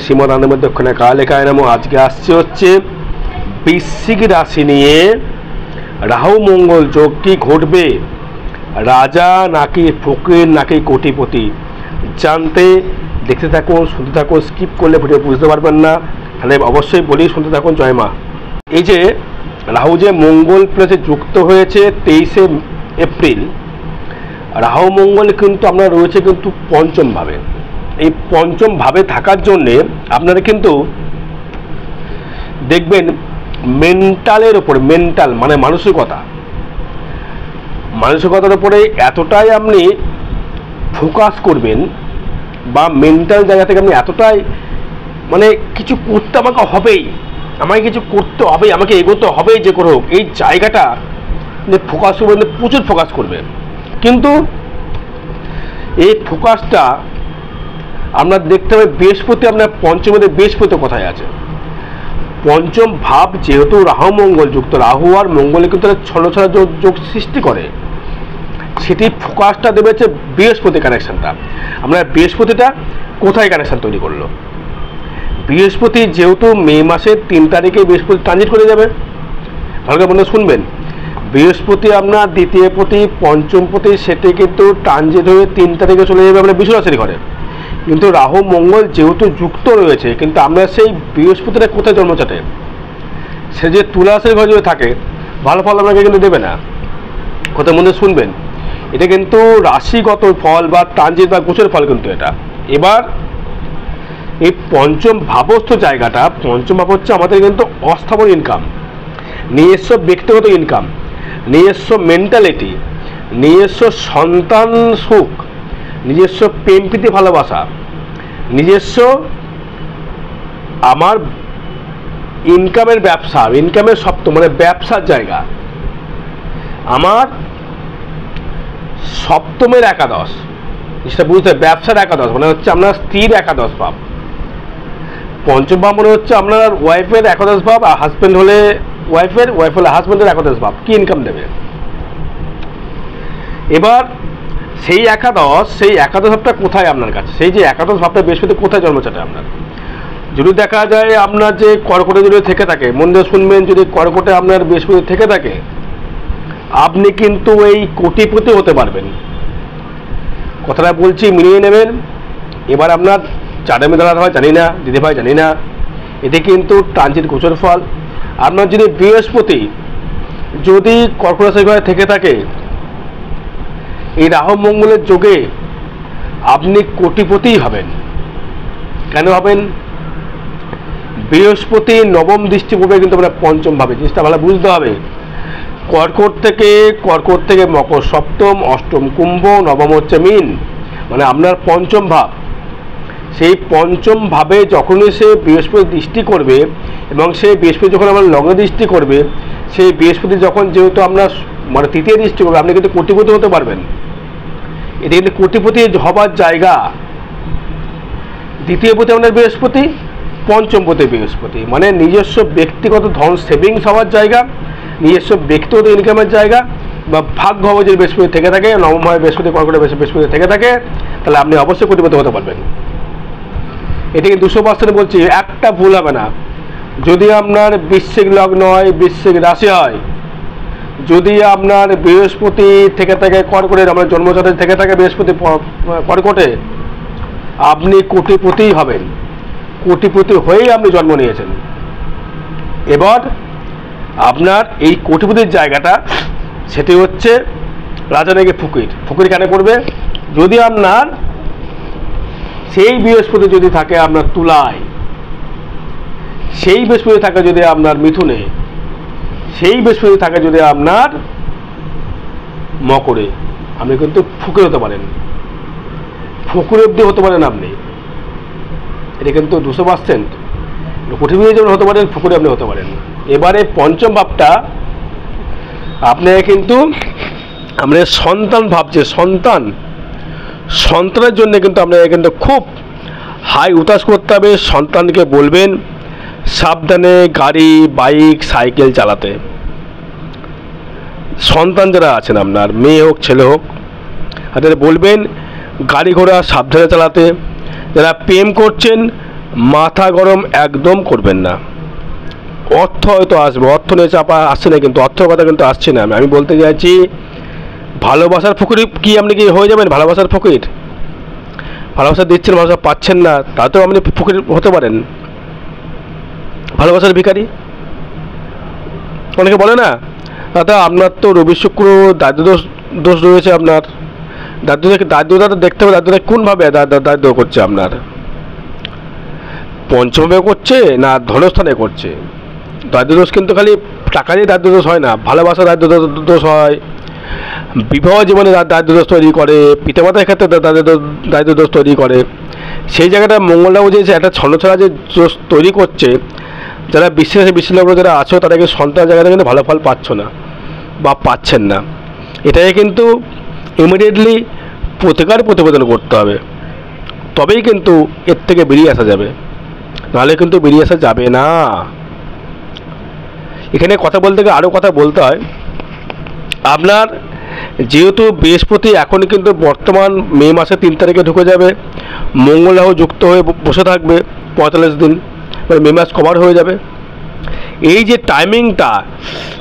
শ্রীমদ আনন্দ দক্ষিণা কালেকায় নমঃ। আজকে আসছে হচ্ছে বৃশ্চিক রাশি নিয়ে রাহু মঙ্গল যোগ কি ঘটবে, রাজা নাকি ফকির নাকি কোটিপতি, জানতে দেখতে থাকুন, শুনতে থাকুন। স্কিপ করলে ভিডিও বুঝতে পারবেন না, তাহলে অবশ্যই বলি শুনতে থাকুন। জয় মা। এই যে রাহু যে মঙ্গল প্লেসে যুক্ত হয়েছে 23শে এপ্রিল, রাহু মঙ্গল কিন্তু আপনার রয়েছে কিন্তু পঞ্চম ভাবে। এই পঞ্চম ভাবে থাকার জন্যে আপনারা কিন্তু দেখবেন মেন্টালের ওপর, মেন্টাল মানে মানসিকতার উপরে এতটাই আপনি ফোকাস করবেন, বা মেন্টাল জায়গা থেকে আপনি এতটাই মানে কিছু করতে আমাকে হবেই, আমাকে কিছু করতে হবে, আমাকে এগোতে হবেই যে করে হোক, এই জায়গাটা ফোকাস করবেন, প্রচুর ফোকাস করবেন। কিন্তু এই ফোকাসটা আপনার দেখতে হবে বৃহস্পতি, আপনার পঞ্চমে বৃহস্পতি কোথায় আছে। পঞ্চম ভাব যেহেতু রাহু মঙ্গল যুক্ত, রাহু আর মঙ্গলে কিন্তু ছলছলা যোগ সৃষ্টি করে, সেটি ফোকাসটা দেবে হচ্ছে বৃহস্পতি কানেকশনটা। আপনার বৃহস্পতিটা কোথায় কানেকশন তৈরি করলো, বৃহস্পতি যেহেতু মে মাসের 3 তারিখে বৃহস্পতি ট্রানজিট করে যাবে। ভালো করে বন্ধু শুনবেন, বৃহস্পতি আপনার দ্বিতীয় পতি পঞ্চম পতি সেটি কিন্তু ট্রানজিট হয়ে 3 তারিখে চলে যাবে আপনার বৃষ রাশির ঘরে। কিন্তু রাহু মঙ্গল যেহেতু যুক্ত রয়েছে, কিন্তু আমরা সেই বৃহস্পতিটা কোথায় জন্ম চাটে, সে যে তুলা রাশির ঘরে যদি থাকে ভালো ফল আপনাকে কিন্তু দেবে না। কোথায় মধ্যে শুনবেন, এটা কিন্তু রাশিগত ফল বা ট্রানজিট বা গোচরের ফল কিন্তু এটা। এবার এই পঞ্চম ভাবস্থ জায়গাটা, পঞ্চম ভাব হচ্ছে আমাদের কিন্তু অস্থাবর ইনকাম, নিজস্ব ব্যক্তিগত ইনকাম, নিজস্ব মেন্টালিটি, নিজস্ব সন্তান সুখ, নিজস্ব প্রেম প্রীতি ভালোবাসা, নিজস্ব আমার ইনকামের ব্যবসা, ইনকামের সপ্তম মানে ব্যবসার জায়গা, আমার সপ্তমের একাদশ, সেটা বুঝতে ব্যবসার একাদশ মানে হচ্ছে আপনার স্ত্রীর একাদশ ভাব। পঞ্চম ভাব মনে হচ্ছে আপনার ওয়াইফের একাদশ ভাব, আর হাজব্যান্ড হলে ওয়াইফের, ওয়াইফ হলে হাজব্যান্ডের একাদশ ভাব, কি ইনকাম দেবে। এবার সেই একাদশ ভাবটা কোথায় আপনার কাছে, সেই যে একাদশ ভাবটা বৃহস্পতি কোথায় জন্মচাটে আপনার। যদি দেখা যায় আপনার যে কর্কটে যদি থেকে থাকে, মন দিয়ে শুনবেন, যদি কর্কটে আপনার বৃহস্পতি থেকে থাকে, আপনি কিন্তু এই কোটিপতি হতে পারবেন। কথাটা বলছি মিলিয়ে নেবেন। এবার আপনার চাঁদে দাঁড়াতে হয় জানি না, দিদি ভাই জানি না, এটি কিন্তু ট্রানজিট গোচর ফল। আপনার যদি বৃহস্পতি যদি কর্কট রাশির ঘরে থেকে থাকে, এই রাহু মঙ্গলের যোগে আপনি কোটিপতিই হবেন। কেন হবেন, বৃহস্পতি নবম দৃষ্টি পড়বে কিন্তু আমরা পঞ্চম ভাবে, জিনিসটা ভালো বুঝতে হবে। কর্কট থেকে মকর সপ্তম, অষ্টম কুম্ভ, নবম হচ্ছে মীন, মানে আপনার পঞ্চম ভাব। সেই পঞ্চম ভাবে যখনই সে বৃহস্পতি দৃষ্টি করবে, এবং সেই বৃহস্পতি যখন আমার লগ্ন দৃষ্টি করবে, সেই বৃহস্পতি যখন যেহেতু আপনার মানে তৃতীয় দৃষ্টি করবে, আপনি কিন্তু কোটিপতি হতে পারবেন। এটা কিন্তু কোটিপতি হবার জায়গা। দ্বিতীয় পতি আপনার বৃহস্পতি, পঞ্চম পতি বৃহস্পতি, মানে নিজস্ব ব্যক্তিগত ধন সেভিংস হওয়ার জায়গা, নিজস্ব ব্যক্তিগত ইনকামের জায়গা, বা ভাগ্য হবে যদি বৃহস্পতি থেকে থাকে, নবম হয় বৃহস্পতি, কর্কটে বৃহস্পতি থেকে থাকে, তাহলে আপনি অবশ্যই কোটিপতি হতে পারবেন। এটাকে 200% বলছি, একটা ভুল হবে না। যদি আপনার বৃশ্চিক লগ্ন হয়, বৃশ্চিক রাশি হয়, যদি আপনার বৃহস্পতি থেকে থাকে কর্কটে, আপনার জন্মচাটে থেকে থাকে বৃহস্পতি কর্কটে, আপনি কোটিপতিই হবেন। কোটিপতি হয়েই আপনি জন্ম নিয়েছেন। এবার আপনার এই কোটিপতির জায়গাটা সেটি হচ্ছে রাজা নাকি ফকির। ফকির কেন করবে, যদি আপনার সেই বৃহস্পতি যদি থাকে আপনার তুলায়, সেই বৃহস্পতি থাকে যদি আপনার মিথুনে, সেই বৃহস্পতি থাকে যদি আপনার মকরে, আপনি কিন্তু ফকির হতে পারেন, ফকির অব্দি হতে পারেন আপনি। এটা কিন্তু 200% কোটিপতি যেমন হতে পারেন, ফকির আপনি হতে পারেন। এবারে পঞ্চম ভাবটা আপনাকে কিন্তু আমরা সন্তান ভাবছে, সন্তানের জন্য কিন্তু আপনাকে কিন্তু খুব হাই উতাস করতে হবে। সন্তানকে বলবেন সাবধানে গাড়ি, বাইক, সাইকেল চালাতে। সন্তান যারা আছেন আপনার, মেয়ে হোক ছেলে হোক, তাদের বলবেন গাড়ি ঘোড়া সাবধানে চালাতে। যারা প্রেম করছেন মাথা গরম একদম করবেন না। অর্থ হয়তো আসবে, অর্থ নিয়ে চাপা আসছে না, কিন্তু অর্থের কথা কিন্তু আসছে না। আমি বলতে চাইছি ভালোবাসার ফকির কি আপনি কি হয়ে যাবেন ভালোবাসার ফকির? ভালোবাসা দিচ্ছেন, ভালোবাসা পাচ্ছেন না, তাতেও আপনি ফকির হতে পারেন, ভালোবাসার ভিখারি। অনেকে বলে না দাদা আপনার তো রবি শুক্র দারিদ্র দোষ দোষ রয়েছে, আপনার দারিদ্রতা তো দেখতে হবে, দারিদ্রতা কোনভাবে দারিদ্র করছে আপনার? পঞ্চমভাবে করছে না ধনস্থানে করছে? দারিদ্র দোষ কিন্তু খালি টাকা দিয়ে দারিদ্র দোষ হয় না, ভালোবাসা দারিদ্র দোষ হয়, বিবাহ জীবনে দারিদ্র দোষ তৈরি করে, পিতামাতার ক্ষেত্রে দারিদ্র দোষ তৈরি করে। সেই জায়গাটা মঙ্গলরা বুঝেছে একটা ছন্নছাড়া যে দোষ তৈরি করছে, যারা বিশ্বাসী যারা আছো তাদেরকে সন্তান জায়গাতে কিন্তু ভালো ফল পাচ্ছ না বা পাচ্ছেন না। এটাকে কিন্তু ইমিডিয়েটলি প্রতিবেদন করতে হবে, তবেই কিন্তু এর থেকে বেরিয়ে আসা যাবে, নাহলে কিন্তু বেরিয়ে আসা যাবে না। এখানে কথা বলতে গেলে আরও কথা বলতে হয়। আপনার যেহেতু বৃহস্পতি এখন কিন্তু বর্তমান মে মাসের 3 তারিখে ঢুকে যাবে, মঙ্গল রাহু যুক্ত হয়ে বসে থাকবে 45 দিন, মানে মে মাস কভার হয়ে যাবে। এই যে টাইমিংটা,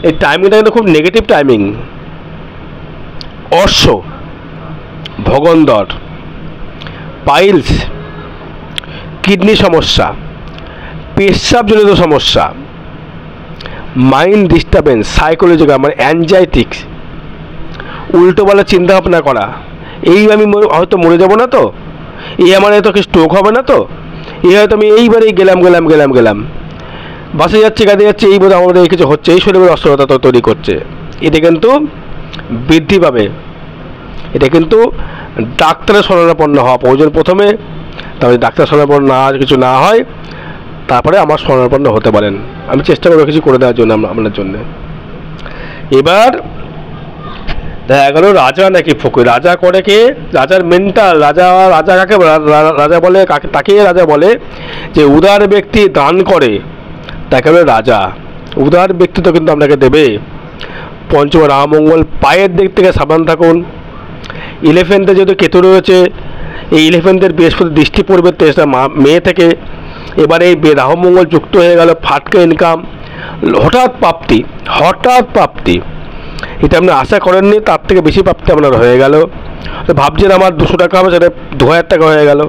এই টাইমিংটা কিন্তু খুব নেগেটিভ টাইমিং। অশ্ব, ভগন্দর, পাইলস, কিডনি সমস্যা, পেশাবজনিত সমস্যা, মাইন্ড ডিস্টারবেন্স, সাইকোলজিক্যাল মানে অ্যাংজাইটিক্স, উল্টোপাল্টা চিন্তা ভাবনা করা, এই আমি হয়তো মরে যাব না তো, এই আমার হয়তো কি স্ট্রোক হবে না তো, এই হয়তো আমি এইবারেই গেলাম বাসে যাচ্ছি, গাড়ি যাচ্ছি, এই বোধ আমাদের এই কিছু হচ্ছে, এই শরীরের অস্থিরতা তৈরি করছে। এটা কিন্তু বৃদ্ধি পাবে, এটা কিন্তু ডাক্তারের শরণাপন্ন হওয়া প্রয়োজন প্রথমে, তারপরে ডাক্তার শরণাপন্ন কিছু না হয় তারপরে আমার শরণাপন্ন হতে পারেন। আমি চেষ্টা করবো কিছু করে দেওয়ার জন্য আপনার জন্য। এবার দেখা গেল রাজা নাকি ফকির। রাজা করে কে? রাজার মেন্টাল। রাজা কাকে রাজা বলে? তাকে রাজা বলে যে উদার ব্যক্তি দান করে, তাকে বলে রাজা। উদার ব্যক্তি তো কিন্তু আপনাকে দেবে। পঞ্চম রাহু মঙ্গল, পায়ের দিক থেকে সাবধান থাকুন। 11th যেহেতু কেতু রয়েছে, এই 11th বৃহস্পতি দৃষ্টি পড়বে 23 মে থেকে। এবারে এই রাহু মঙ্গল যুক্ত হয়ে গেল, ফাটকা ইনকাম, হঠাৎ প্রাপ্তি, এটা আপনি আশা করেননি, তার থেকে বেশি প্রাপ্তি আপনার হয়ে গেল। ভাবছেন আমার 200 টাকা হবে, সেটা 2000 টাকা হয়ে গেল।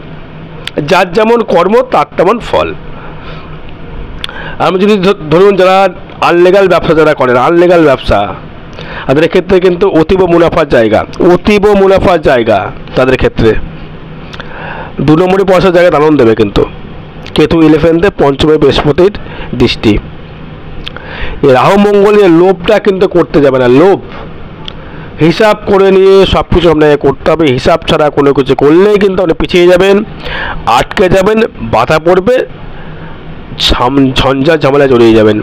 যার যেমন কর্ম তার তেমন ফল। আমি যদি ধরুন যারা আনলিগাল ব্যবসা যারা করেন, আনলিগাল ব্যবসা, তাদের ক্ষেত্রে কিন্তু অতীব মুনাফার জায়গা তাদের ক্ষেত্রে 2 নম্বরই পয়সার জায়গায় দালন দেবে। কিন্তু কেতু 11th, পঞ্চমে বৃহস্পতির দৃষ্টি। এই রাহু মঙ্গলের লোভটা কিন্তু করতে যাবে না। লোভ হিসাব করে নিয়ে সব কিছু আপনাকে করতে হবে। হিসাব ছাড়া কোনো কিছু করলেই কিন্তু আপনি পিছিয়ে যাবেন, আটকে যাবেন, বাধা পড়বে, ঝঞ্ঝাট ঝামেলা জড়িয়ে যাবেন,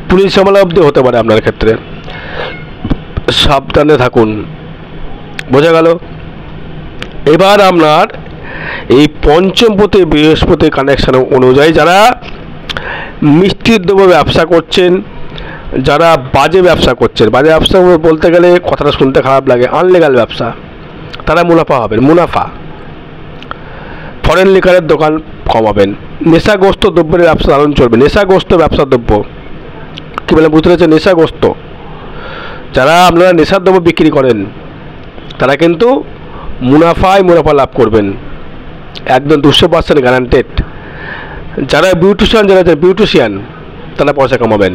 পুলিশ ঝামেলা অবধি হতে পারে আপনার ক্ষেত্রে। সাবধানে থাকুন, বোঝা গেল? এবার আপনার এই পঞ্চমপতি বৃহস্পতি কানেকশন অনুযায়ী যারা মিষ্টির দ্রব্য ব্যবসা করছেন, যারা বাজে ব্যবসা বলতে গেলে কথাটা শুনতে খারাপ লাগে, আনলিগাল ব্যবসা, তারা মুনাফা হবেন। ফরেন লিকারের দোকান কমাবেন, নেশাগ্রস্ত দ্রব্যের ব্যবসা দারুণ চলবে। নেশাগ্রস্ত ব্যবসা দ্রব্য কী বলে বুঝতে পেরেছেন? নেশাগ্রস্ত যারা আপনারা নেশার দ্রব্য বিক্রি করেন, তারা কিন্তু মুনাফা লাভ করবেন, একদম 200% গ্যারান্টেড। যারা বিউটিশিয়ান তারা পয়সা কামাবেন।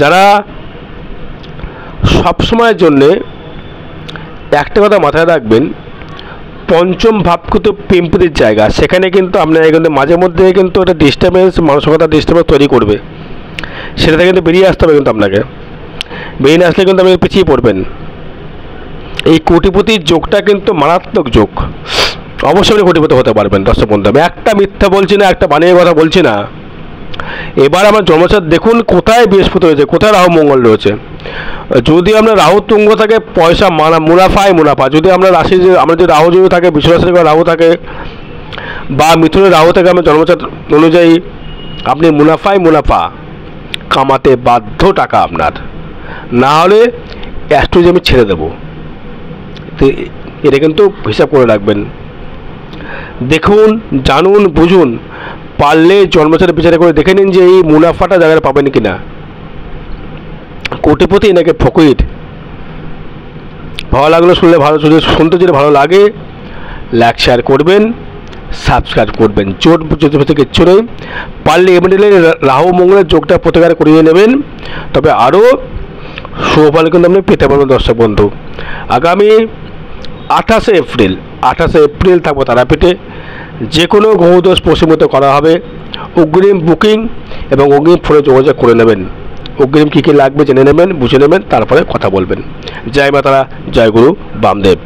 যারা সবসময়ের জন্যে একটা কথা মাথায় রাখবেন, পঞ্চম ভাব কিন্তু পিম্পুরির জায়গা, সেখানে কিন্তু আপনার কিন্তু মাঝে মধ্যে কিন্তু একটা ডিস্টার্বেন্স, মানসিকতা ডিস্টার্বেন্স তৈরি করবে। সেটা থেকে কিন্তু বেরিয়ে আসতে হবে। কিন্তু আপনাকে বেরিয়ে আসলে কিন্তু আপনি পিছিয়ে পড়বেন। এই কোটিপতির যোগটা কিন্তু মারাত্মক যোগ, অবশ্যই আপনি কোটিপতি হতে পারবেন। দর্শক বন্ধু, আমি একটা মিথ্যা বলছি না, একটা বানিয়ে কথা বলছি না। এবার আমার জন্মছক দেখুন কোথায় বৃহস্পতি রয়েছে, কোথায় রাহু মঙ্গল রয়েছে। যদি আপনার রাহু তুঙ্গ থাকে, পয়সা মুনাফা। যদি আপনার রাশি আমরা যদি রাহু যদি থাকে, বৃষ রাশি রাহু থাকে, বা মিথুনের রাহু থাকে, আমার জন্মছক অনুযায়ী আপনি মুনাফা কামাতে বাধ্য। টাকা আপনার না হলে অ্যাস্ট্রোলজি আমি ছেড়ে দেবো। এটা কিন্তু হিসাব করে রাখবেন। দেখুন, জানুন, বুঝুন, পারলে জন্মছরে বিচার করে দেখে নিন যে এই মুনাফাটা জায়গায় পাবেন কিনা। কোটিপতি নাকি ফকির। ভালো লাগলো শুনলে, ভালো শুনতে যদি ভালো লাগে লাইক শেয়ার করবেন, সাবস্ক্রাইব করবেন। জোট জ্যোতিষে কিচ্ছু নেই। পারলে এমনিলে রাহু মঙ্গলের যোগটা প্রতিকার করিয়ে নেবেন, তবে আরও সুফল কিন্তু আপনি পেতে পারবেন। দর্শক বন্ধু, আগামী 28শে এপ্রিল থাকবো তারাপীঠে। যে কোনো গ্রহদোষ প্রশমিত করা হবে। অগ্রিম বুকিং এবং অগ্রিম ফোনে যোগাযোগ করে নেবেন। অগ্রিম কী কী লাগবে জেনে নেবেন, বুঝে নেবেন, তারপরে কথা বলবেন। জয় মা তারা, জয় গুরু বামদেব।